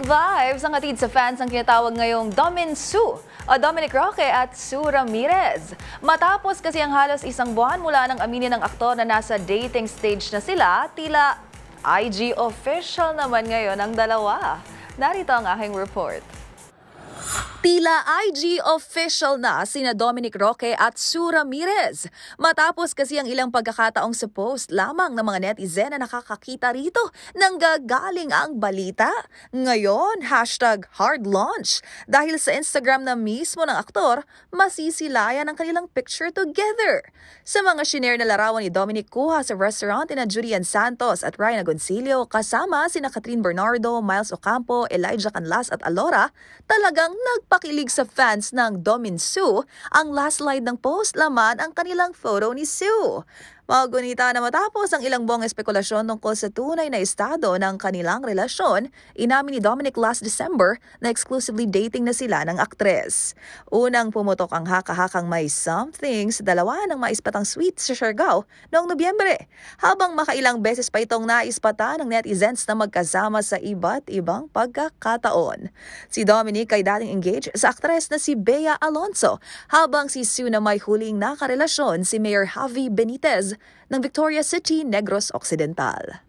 vibes ang hatid sa fans ang kinatawag ngayong Dominic Roque at Sue Ramirez. Matapos kasi ang halos isang buwan mula nang aminin ng aktor na nasa dating stage na sila, tila IG official naman ngayon ang dalawa. Narito ang aking report. Tila IG official na sina Dominic Roque at Sue Ramirez. Matapos kasi ang ilang pagkakataong sa post lamang ng mga netizen na nakakakita rito nang gagaling ang balita. Ngayon, #hard launch. Dahil sa Instagram na mismo ng aktor, masisilayan ang kanilang picture together. Sa mga shinare na larawan ni Dominic kuha sa restaurant na Julian Santos at Ryan Agoncillo kasama sina Catherine Bernardo, Miles Ocampo, Elijah Canlas at Alora, talagang nagpakilig sa fans ng Dom and Sue. Ang last slide ng post laman ang kanilang photo ni Sue. Magunita na matapos ang ilang buwang espekulasyon tungkol sa tunay na estado ng kanilang relasyon, inamin ni Dominic last December na exclusively dating na sila ng aktres. Unang pumutok ang haka-hakang may something sa dalawa ng maispatang sweet sa Siargao noong Nobyembre, habang makailang beses pa itong naispata ng netizens na magkasama sa iba't ibang pagkakataon. Si Dominic ay dating engaged sa aktres na si Bea Alonzo, habang si Sue na may huling nakarelasyon si Mayor Javi Benitez ng Victoria City, Negros Occidental.